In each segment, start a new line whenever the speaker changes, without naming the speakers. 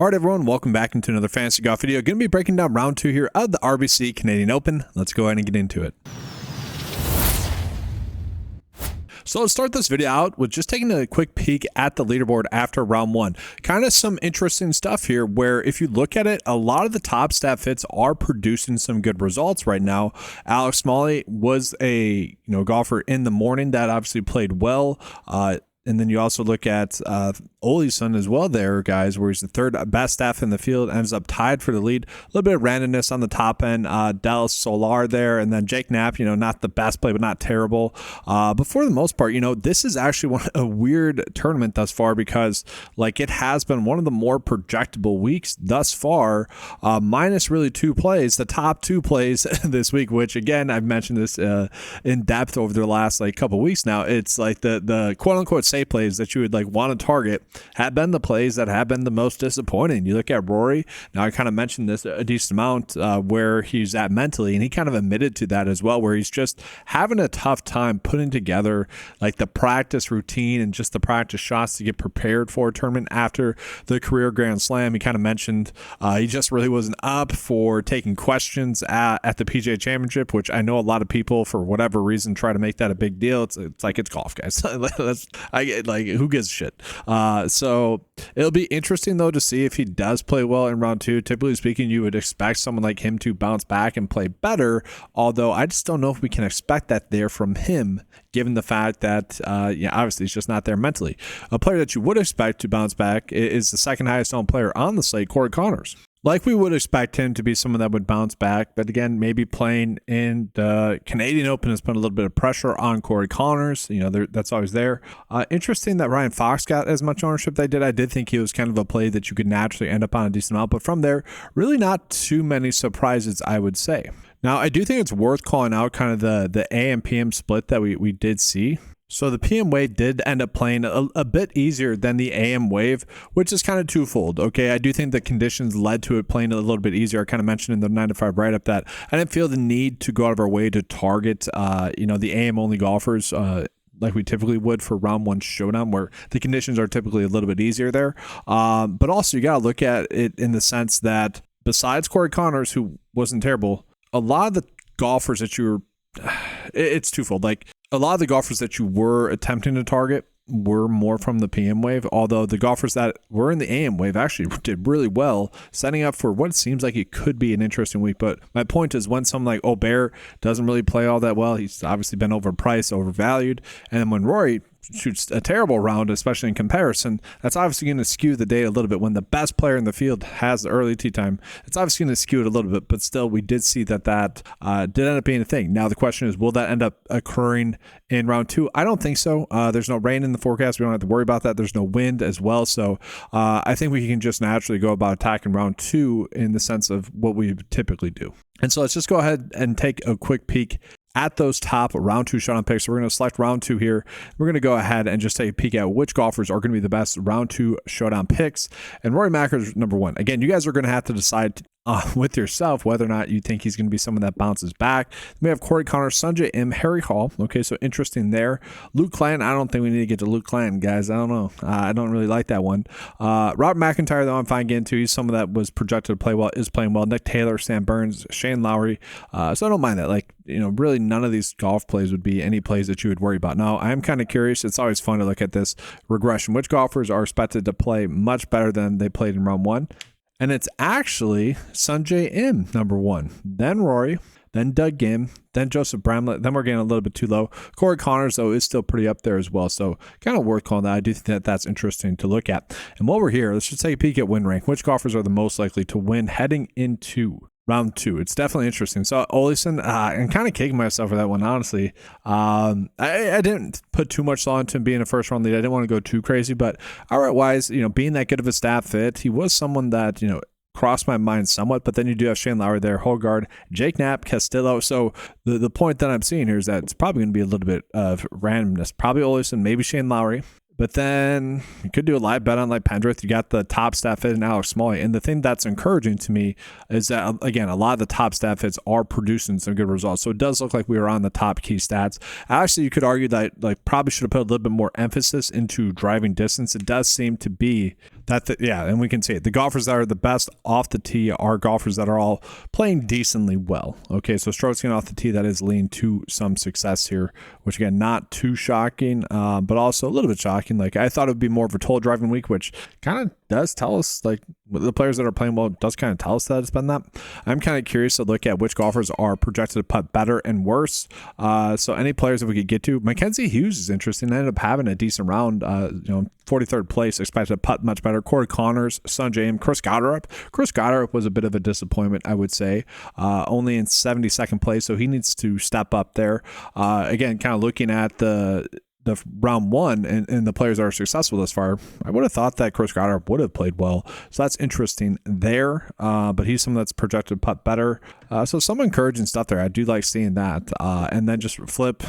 All right, everyone, welcome back into another Fantasy Golf video. Going to be breaking down round 2 here of the RBC Canadian Open. Let's go ahead and get into it. So let's start this video out with just taking a quick peek at the leaderboard after round 1. Kind of some interesting stuff here where if you look at it, a lot of the top stat fits are producing some good results right now. Alex Smalley was a golfer in the morning that obviously played well. And then you also look at Oleson as well there, guys, where he's the third best staff in the field, ends up tied for the lead. A little bit of randomness on the top end. Dallas Solar there, and then Jake Knapp, not the best play, but not terrible. But for the most part, this is actually a weird tournament thus far because, it has been one of the more projectable weeks thus far, minus really 2 plays, the top 2 plays this week, which, again, I've mentioned this in depth over the last, couple weeks now. It's the quote-unquote safe plays that you would want to target have been the plays that have been the most disappointing. You look at Rory. Now I kind of mentioned this a decent amount where he's at mentally, and he kind of admitted to that as well, where he's just having a tough time putting together the practice routine and just the practice shots to get prepared for a tournament after the career Grand Slam. He kind of mentioned he just really wasn't up for taking questions at the PGA Championship, which I know a lot of people for whatever reason try to make that a big deal. It's it's golf, guys. Who gives a shit? So it'll be interesting though to see if he does play well in round 2. Typically speaking, you would expect someone like him to bounce back and play better, although I just don't know if we can expect that there from him, given the fact that obviously he's just not there mentally. A player that you would expect to bounce back is the second highest owned player on the slate, Corey Connors. We would expect him to be someone that would bounce back, but again, maybe playing in the Canadian Open has put a little bit of pressure on Corey Connors. That's always there. Interesting that Ryan Fox got as much ownership they did. I did think he was kind of a play that you could naturally end up on a decent amount, but from there, really not too many surprises, I would say. Now, I do think it's worth calling out kind of the AM PM split that we did see. So the PM wave did end up playing a bit easier than the AM wave, which is kind of twofold. Okay, I do think the conditions led to it playing a little bit easier. I kind of mentioned in the 9 to 5 write-up that I didn't feel the need to go out of our way to target, the AM only golfers. Like we typically would for round 1 showdown, where the conditions are typically a little bit easier there. But also you got to look at it in the sense that besides Corey Connors, who wasn't terrible, a lot of the golfers that it's twofold. A lot of the golfers that you were attempting to target were more from the PM wave, although the golfers that were in the AM wave actually did really well, setting up for what seems like it could be an interesting week. But my point is, when someone like Aubert doesn't really play all that well, he's obviously been overpriced, overvalued, and then when Rory shoots a terrible round, especially in comparison, that's obviously going to skew the day a little bit. When the best player in the field has the early tee time, it's obviously going to skew it a little bit, but still we did see that did end up being a thing. Now the question is, will that end up occurring in round 2? I don't think so. There's no rain in the forecast. We don't have to worry about that. There's no wind as well. So I think we can just naturally go about attacking round 2 in the sense of what we typically do. And so let's just go ahead and take a quick peek at those top round 2 showdown picks. So we're going to select round 2 here. We're going to go ahead and just take a peek at which golfers are going to be the best round 2 showdown picks. And Rory McIlroy is number 1. Again, you guys are going to have to decide with yourself whether or not you think he's going to be someone that bounces back. We have Corey Connors, Sungjae Im, Harry Hall. Okay, so interesting there. Luke Clanton, I don't think we need to get to Luke Clanton, guys. I don't know. I don't really like that one. Robert McIntyre, though, I'm fine getting to. He's someone that was projected to play well, is playing well. Nick Taylor, Sam Burns, Shane Lowry. So I don't mind that. Really none of these golf plays would be any plays that you would worry about. Now, I am kind of curious. It's always fun to look at this regression. Which golfers are expected to play much better than they played in round 1? And it's actually Sungjae Im, number 1. Then Rory, then Doug Gim, then Joseph Bramlett. Then we're getting a little bit too low. Corey Connors, though, is still pretty up there as well. So kind of worth calling that. I do think that that's interesting to look at. And while we're here, let's just take a peek at win rank. Which golfers are the most likely to win heading into round 2? It's definitely interesting. So Oleson, I'm kind of kicking myself for that one, honestly. I didn't put too much thought into him being a first round lead. I didn't want to go too crazy, but outright wise, being that good of a staff fit, he was someone that, crossed my mind somewhat. But then you do have Shane Lowry there, Holgard, Jake Knapp, Castillo. So the point that I'm seeing here is that it's probably going to be a little bit of randomness. Probably Oleson, maybe Shane Lowry. But then you could do a live bet on like Pendrith. You got the top staff hit in Alex Smalley. And the thing that's encouraging to me is that, again, a lot of the top staff hits are producing some good results. So it does look like we were on the top key stats. Actually, you could argue that like probably should have put a little bit more emphasis into driving distance. It does seem to be Yeah, and we can see it. The golfers that are the best off the tee are golfers that are all playing decently well. Okay, so strokes getting off the tee, that is leading to some success here, which again, not too shocking, but also a little bit shocking. Like I thought it would be more of a total driving week, which kind of does tell us, like the players that are playing well does kind of tell us that it's been that. I'm kind of curious to look at which golfers are projected to putt better and worse. So any players that we could get to, Mackenzie Hughes is interesting. Ended up having a decent round, 43rd place, expected to putt much better. Corey Connors, Sungjae Im, Chris Gotterup. Chris Gotterup was a bit of a disappointment, I would say, only in 72nd place, so he needs to step up there. Again, kind of looking at the round one and the players that are successful thus far, I would have thought that Chris Gotterup would have played well. So that's interesting there. But he's someone that's projected to putt better. So some encouraging stuff there. I do like seeing that. And then just flip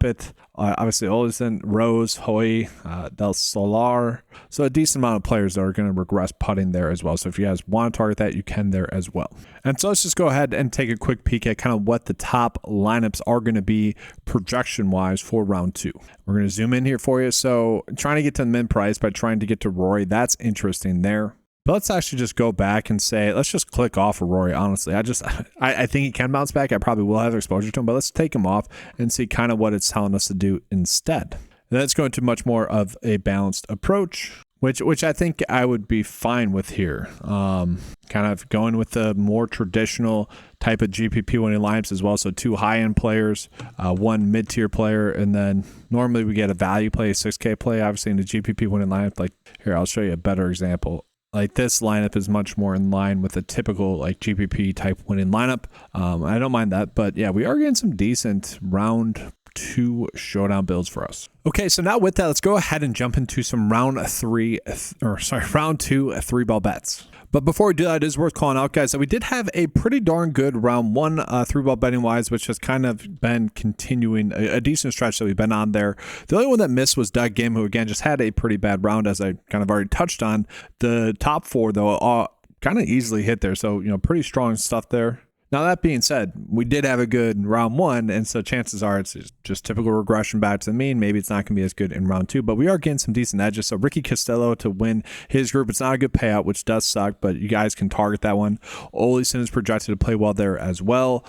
it. Obviously, Olesen, Rose, Hoy, Del Solar. So a decent amount of players that are going to regress putting there as well. So if you guys want to target that, you can there as well. And so let's just go ahead and take a quick peek at kind of what the top lineups are going to be projection-wise for round two. We're going to zoom in here for you. So trying to get to the min price by trying to get to Rory, that's interesting there. But let's actually just go back and say, let's just click off of Rory, honestly. I think he can bounce back. I probably will have exposure to him, but let's take him off and see kind of what it's telling us to do instead. And let's go into much more of a balanced approach, which I think I would be fine with here. Kind of going with the more traditional type of GPP winning lineups as well. So 2 high-end players, 1 mid-tier player, and then normally we get a value play, a 6K play, obviously in the GPP winning lineup. Like here, I'll show you a better example. Like this lineup is much more in line with a typical like GPP type winning lineup. I don't mind that, but yeah, we are getting some decent round 2 showdown builds for us. Okay, so now with that, let's go ahead and jump into some round 2 3-ball bets. But before we do that, it is worth calling out, guys, that we did have a pretty darn good round 1 3-ball betting wise, which has kind of been continuing a decent stretch that we've been on there. The only one that missed was Doug Gim, who again just had a pretty bad round, as I kind of already touched on. The top 4 though kind of easily hit there, so pretty strong stuff there. Now, that being said, we did have a good round 1, and so chances are it's just typical regression back to the mean. Maybe it's not going to be as good in round 2, but we are getting some decent edges. So Ricky Costello to win his group. It's not a good payout, which does suck, but you guys can target that one. Olesen is projected to play well there as well.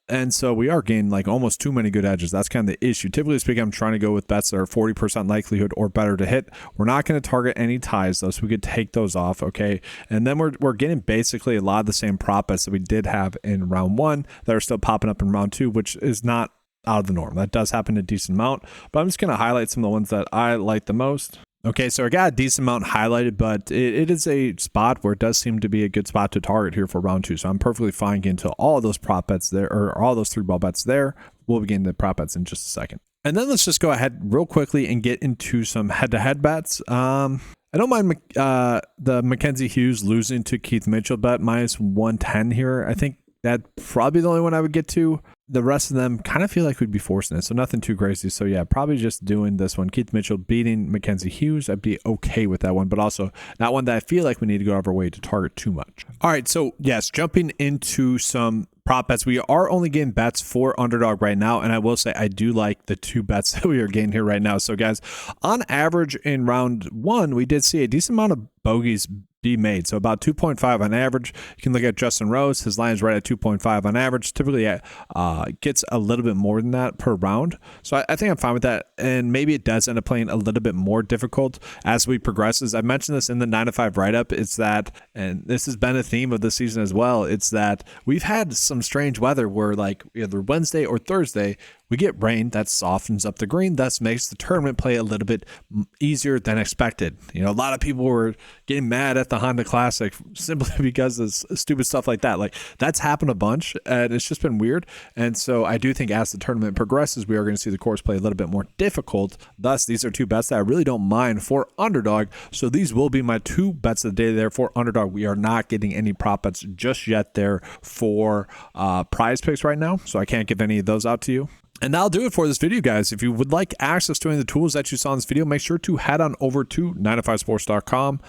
And so we are getting like almost too many good edges. That's kind of the issue. Typically speaking, I'm trying to go with bets that are 40% likelihood or better to hit. We're not going to target any ties though, so we could take those off, okay? And then we're getting basically a lot of the same prop bets that we did have in round 1 that are still popping up in round 2, which is not out of the norm. That does happen a decent amount, but I'm just going to highlight some of the ones that I like the most. Okay, so I got a decent amount highlighted, but it is a spot where it does seem to be a good spot to target here for round 2. So I'm perfectly fine getting to all of those prop bets there, or all those 3-ball bets there. We'll begin the prop bets in just a second. And then let's just go ahead real quickly and get into some head-to-head bets. I don't mind the Mackenzie Hughes losing to Keith Mitchell bet minus 110 here. I think that's probably the only one I would get to. The rest of them kind of feel like we'd be forcing it, so nothing too crazy. So yeah, probably just doing this one. Keith Mitchell beating Mackenzie Hughes, I'd be okay with that one, but also not one that I feel like we need to go out of our way to target too much. All right, so yes, jumping into some prop bets. We are only getting bets for Underdog right now, and I will say I do like the 2 bets that we are getting here right now. So guys, on average in round 1, we did see a decent amount of bogeys be made. So about 2.5 on average. You can look at Justin Rose. His line is right at 2.5 on average. Typically gets a little bit more than that per round. So I think I'm fine with that. And maybe it does end up playing a little bit more difficult as we progress. As I mentioned this in the 9 to 5 write-up, it's that, and this has been a theme of the season as well, it's that we've had some strange weather where like either Wednesday or Thursday, we get rain that softens up the green, thus makes the tournament play a little bit easier than expected. A lot of people were getting mad at the Honda Classic simply because of stupid stuff like that. Like that's happened a bunch, and it's just been weird. And so I do think as the tournament progresses, we are going to see the course play a little bit more difficult. Thus, these are 2 bets that I really don't mind for Underdog. So these will be my 2 bets of the day there for Underdog. We are not getting any prop bets just yet there for PrizePicks right now, so I can't give any of those out to you. And that'll do it for this video, guys. If you would like access to any of the tools that you saw in this video, make sure to head on over to 9to5sports.com.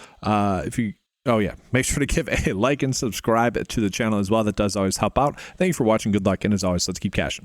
Make sure to give a like and subscribe to the channel as well. That does always help out. Thank you for watching. Good luck. And as always, let's keep cashing.